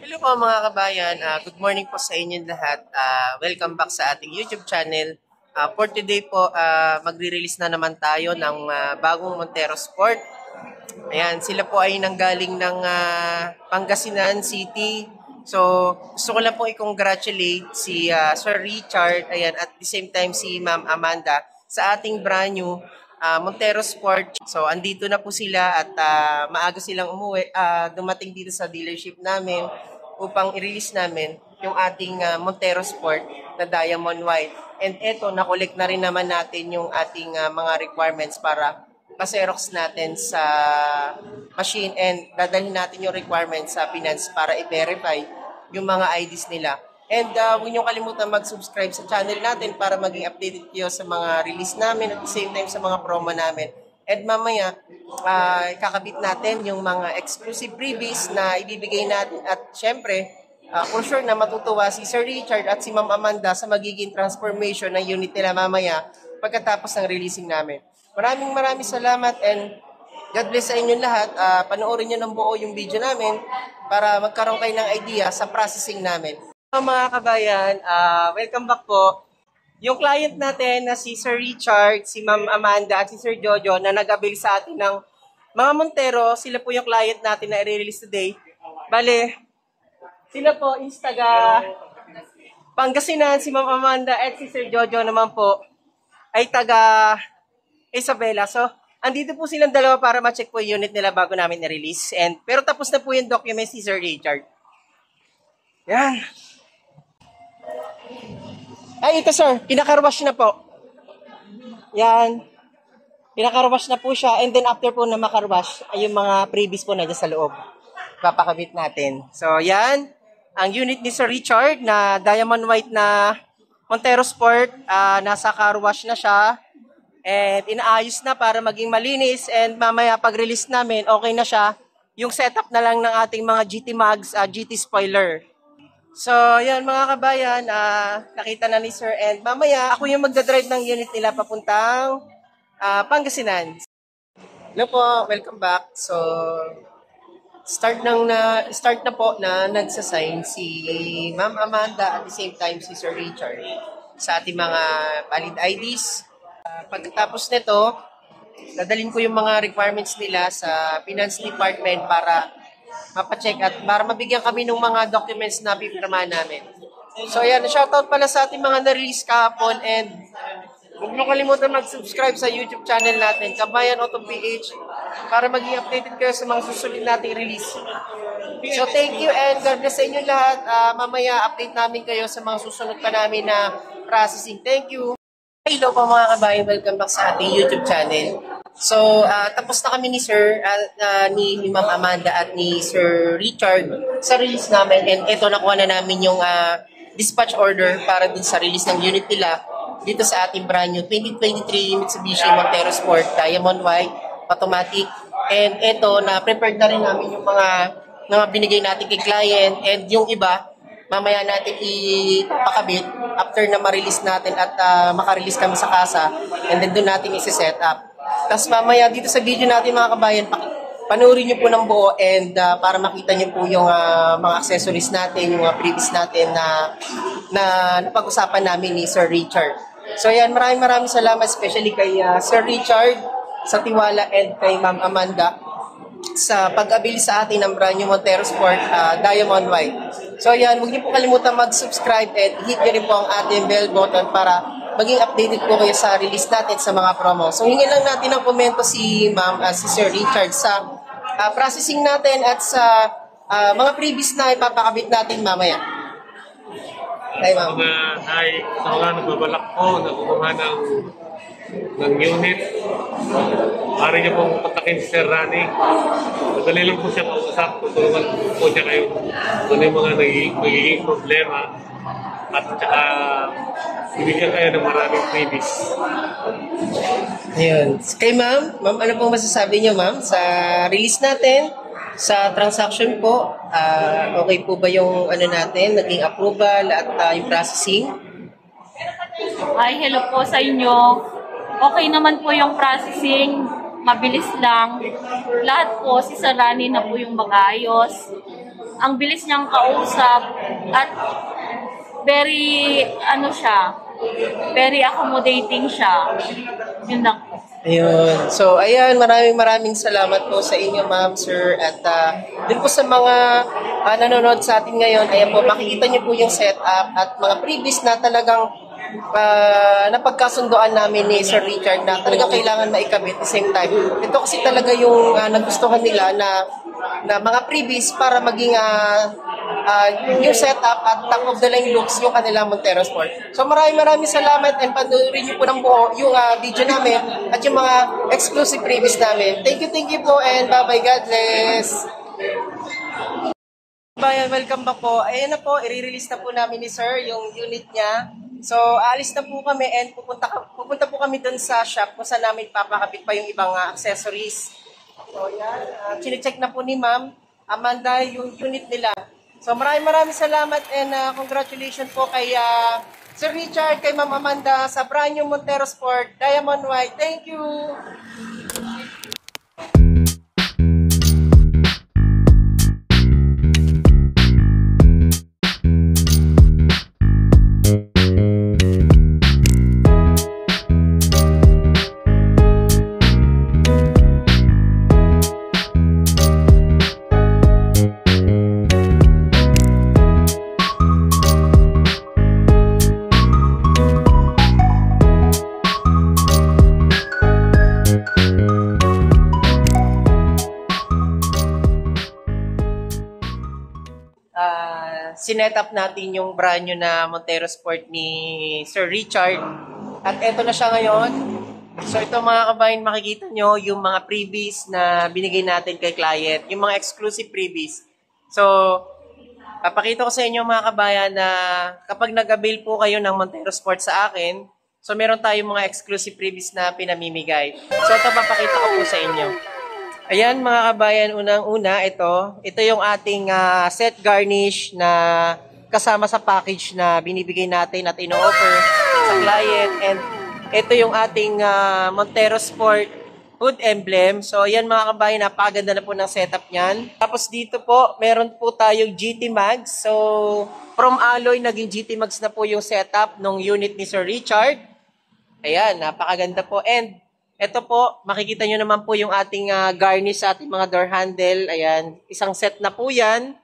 Hello po mga kabayan, good morning po sa inyong lahat. Welcome back sa ating YouTube channel. For today po, magre-release na naman tayo ng bagong Montero Sport. Ayan, sila po ay nanggaling ng Pangasinan City. So, gusto ko lang po i-congratulate si Sir Richard, ayan, at the same time si Ma'am Amanda sa ating brand new Montero Sport. So, andito na po sila at maaga silang umuwi, dumating dito sa dealership namin upang i-release namin yung ating Montero Sport na Diamond White. And eto, nakolek na rin naman natin yung ating mga requirements para pa-xerox natin sa machine and dadalhin natin yung requirements sa finance para i-verify yung mga IDs nila. And huwag niyong kalimutan mag-subscribe sa channel natin para maging updated kayo sa mga release namin at the same time sa mga promo namin. And mamaya, kakabit natin yung mga exclusive freebies na ibibigay natin. At syempre, for sure na matutuwa si Sir Richard at si Ma'am Amanda sa magiging transformation ng unit nila mamaya pagkatapos ng releasing namin. Maraming salamat and God bless sa inyong lahat. Panoorin nyo ng buo yung video namin para magkaroon kayo ng idea sa processing namin. Mga kabayan, welcome back po. Yung client natin na si Sir Richard, si Ma'am Amanda at si Sir Jojo na nag-avail sa atin ng mga Montero, sila po yung client natin na i-release today. Bale, sila po is taga Pangasinan, si Ma'am Amanda at si Sir Jojo naman po ay taga Isabela. So, andito po silang dalawa para ma-check po yung unit nila bago namin i-release. Pero tapos na po yung documents ni Sir Richard. Yan. Ay, ito sir, pinakarwash na po. Yan. Pinakarwash na po siya. And then after po na makarwash, ay yung mga previous po na dyan sa loob. Papakabit natin. So, yan. Ang unit ni Sir Richard na Diamond White na Montero Sport. Nasa carwash na siya. And inaayos na para maging malinis. And mamaya pag-release namin, okay na siya. Yung setup na lang ng ating mga GT mags, GT spoiler. So, yan mga kabayan, nakita na ni Sir and mamaya ako yung magdadrive ng unit nila papuntang Pangasinan. Hello po, welcome back. So, start na po na nagsasign si Ma'am Amanda at the same time si Sir Richard sa ating mga valid IDs. Pagkatapos nito, dadalhin ko yung mga requirements nila sa finance department para mapacheck at para mabigyan kami ng mga documents na pipirmahan namin. So yan, shoutout pala sa ating mga na-release kahapon and huwag mo kalimutan mag-subscribe sa YouTube channel natin, Kabayan Auto PH, para maging updated kayo sa mga susunod nating release. So thank you and God bless sa inyo lahat. Mamaya update namin kayo sa mga susunod pa namin na processing. Thank you! Hello po mga kabayan, welcome back sa ating YouTube channel. So, tapos na kami ni Sir, ni Ma'am Amanda at ni Sir Richard sa release namin. And ito, nakuha na namin yung dispatch order para din sa release ng unit nila dito sa ating brand new 2023 Mitsubishi Montero Sport Diamond White Automatic. And ito, na-prepared na rin namin yung mga binigay natin kay client. And yung iba, mamaya natin ipakabit after na ma-release natin at makarelease kami sa kasa. And then doon natin isi-set up. Tapos mamaya dito sa video natin mga kabayan, panoorin nyo po ng buo and para makita nyo po yung mga accessories natin, yung mga previous natin na napag-usapan namin ni Sir Richard. So yan, maraming salamat especially kay Sir Richard sa tiwala and kay Ma'am Amanda sa pag-avail sa atin ng brand new Montero Sport Diamond White. So yan, huwag niyo po kalimutan mag-subscribe and hit nyo rin po ang ating bell button para maging updated po kayo sa release natin sa mga promo. So hingin lang natin ng komento si Ma'am, si Sir Richard sa processing natin at sa mga previous na ipapakabit natin mamaya. Hi, Ma'am. Sa mga nagbabalak po na kumuha ng unit, maaari niyo pong kontakin si Sir Rani. Madali lang po siya kausap, tutulungan po siya kayo kung ano yung mga nagiging problema at saka bibigyan kayo ng maraming freebies. Ayun. Kay Ma'am, ano pong masasabi niyo Ma'am sa release natin? Sa transaction po, okay po ba yung natin, naging approval at yung processing? Hi, hello po sa inyo. Okay naman po yung processing, mabilis lang. Lahat po, si Sarani na po yung mag-ayos. ang bilis niyang kausap at very, very accommodating siya. Yun lang po. Ayun. So, ayan, maraming salamat po sa inyo, ma'am, sir. At din po sa mga nanonood sa atin ngayon, ayan po, makikita niyo po yung setup at mga previous na talagang napagkasundoan namin ni Sir Richard na talagang kailangan maikabit at the same time. Ito kasi talaga yung nagustuhan nila na mga previous para maging yung setup at top of the line looks yung kanilang Montero Sport. So maraming salamat and panoorin niyo po ng buo yung video namin at yung mga exclusive previous namin. Thank you po and bye-bye. God bless. Bayan, welcome back po. Ayan na po, i-release na po namin ni Sir yung unit niya. So, alis na po kami and pupunta po kami dun sa shop kung saan namin papakabit pa yung ibang accessories. So, yan. Chine-check na po ni Ma'am Amanda yung unit nila. So, maraming salamat and congratulations po kay Sir Richard, kay Ma'am Amanda sa brand new Montero Sport Diamond White. Thank you! Sinet up natin yung brand new na Montero Sport ni Sir Richard. At eto na siya ngayon. So ito mga kabayan, makikita nyo yung mga freebies na binigay natin kay client. Yung mga exclusive freebies. So, papakita ko sa inyo mga kabayan na kapag nag-avail po kayo ng Montero Sport sa akin, so meron tayong mga exclusive freebies na pinamimigay. So ito papakita ko po sa inyo. Ayan mga kabayan, unang-una, ito yung ating set garnish na kasama sa package na binibigay natin at ino-offer sa client. And ito yung ating Montero Sport hood emblem. So ayan mga kabayan, napakaganda na po ng setup niyan. Tapos dito po, meron po tayong GT Mags. So from alloy, naging GT Mags na po yung setup ng unit ni Sir Richard. Ayan, napakaganda po. And ito po, makikita nyo naman po yung ating garnish sa ating mga door handle. Ayan, isang set na po yan.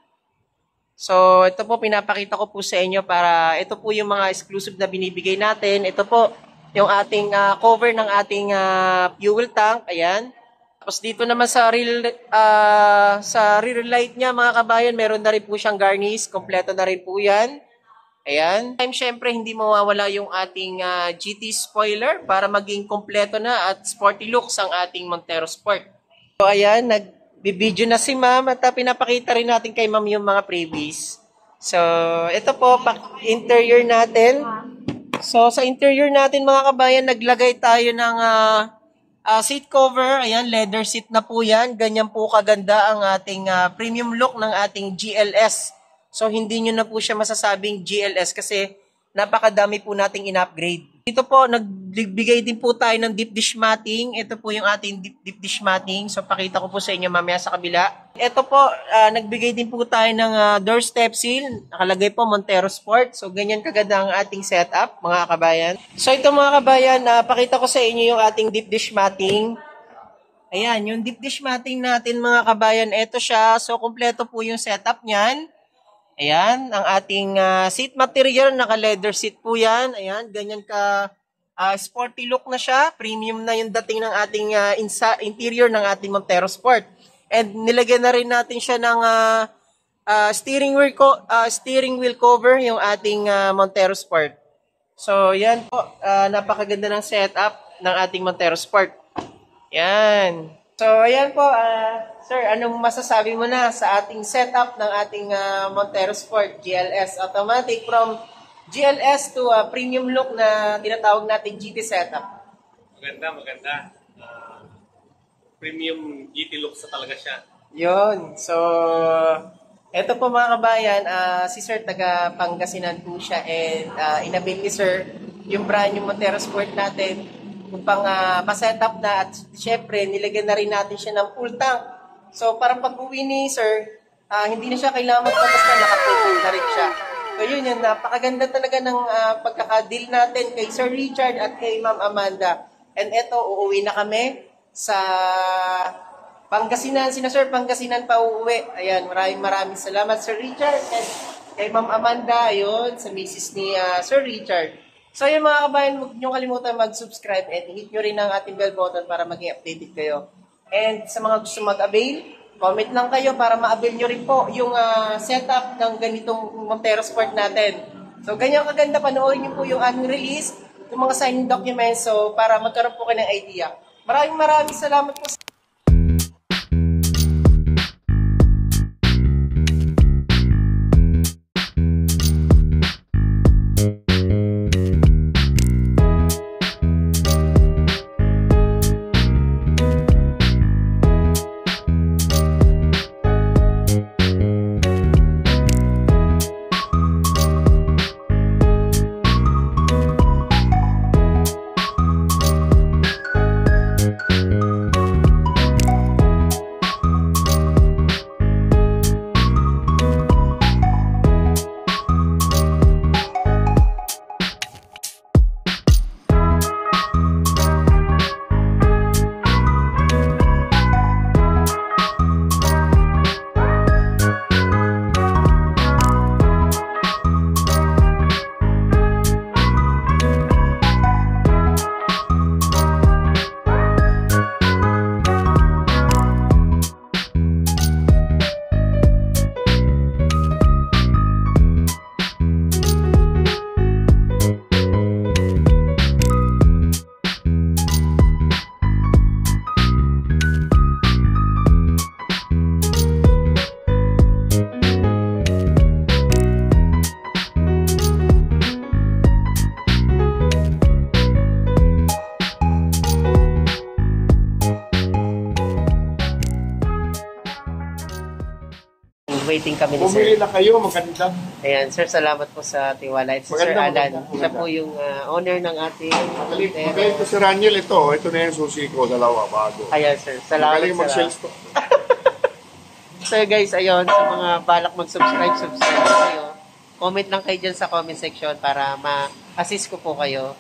So, ito po, pinapakita ko po sa inyo para ito po yung mga exclusive na binibigay natin. Ito po, yung ating cover ng ating fuel tank. Ayan. Tapos dito naman sa rear light niya, mga kabayan, meron na rin po siyang garnish. Kompleto na rin po yan. Ayan. Siyempre, hindi mawawala yung ating GT spoiler para maging kompleto na at sporty looks ang ating Montero Sport. So, ayan, nag-video na si Ma'am at pinapakita rin natin kay Ma'am yung mga freebies. So, ito po, interior natin. So, sa interior natin, mga kabayan, naglagay tayo ng seat cover. Ayan, leather seat na po yan. Ganyan po kaganda ang ating premium look ng ating GLS. So, hindi nyo na po siya masasabing GLS kasi napakadami po nating in-upgrade. Dito po, nagbigay din po tayo ng deep dish matting. Ito po yung ating deep dish matting. So, pakita ko po sa inyo mamaya sa kabila. Ito po, nagbigay din po tayo ng doorstep seal. Nakalagay po Montero Sport. So, ganyan kaganda ang ating setup, mga kabayan. So, ito mga kabayan, pakita ko sa inyo yung ating deep dish matting. Ayan, yung deep dish matting natin, mga kabayan, ito siya. So, kompleto po yung setup niyan. Ayan, ang ating seat material, naka-leather seat po yan. Ayan, ganyan ka sporty look na siya. Premium na yung dating ng ating interior ng ating Montero Sport. And nilagyan na rin natin siya ng steering wheel cover, yung ating Montero Sport. So, yan po, napakaganda ng setup ng ating Montero Sport. Yan. So, ayan po, sir, anong masasabi mo na sa ating setup ng ating Montero Sport GLS automatic from GLS to premium look na tinatawag natin GT setup? Maganda. Premium GT look sa talaga siya. Yun. So, eto po mga kabayan, si Sir taga Pangasinan po siya and inabil ni Sir yung brand new Montero Sport natin upang pa-setup na at syempre nilagyan na rin natin siya ng full tank. So parang pag-uwi ni Sir, hindi na siya kailangan magpatas na nakapupo na rin siya. So yun, napakaganda talaga ng pagkakadeal natin kay Sir Richard at kay Ma'am Amanda. And eto, uuwi na kami sa Pangasinan. Sina Sir Pangasinan pa uuwi. Ayan, maraming salamat Sir Richard. And kay Ma'am Amanda, ayun, sa misis ni Sir Richard. So yun mga kabayan, huwag nyo kalimutan mag-subscribe and hit nyo rin ang ating bell button para maging updated kayo. And sa mga gusto mag-avail, comment lang kayo para ma-avail nyo rin po yung setup ng ganitong Montero Sport natin. So ganyan kaganda, panoorin nyo po yung aming release, yung mga signing documents, so para magkaroon po kayo ng idea. Maraming salamat po. Waiting kami ni Bumili Sir. na kayo, maganda. Ayan, Sir, salamat po sa tiwala. At si Sir Maganda, Alan, maganda. siya po yung owner ng ating Montero. Magaling ko si Raniel ito. Ito na yung susi ko, dalawa, bago. Ayan, Sir. Salamat, Magaling Sir. mag-sales to. So guys, ayun, sa mga balak subscribe kayo. Comment lang kayo dyan sa comment section para ma-assist ko po kayo.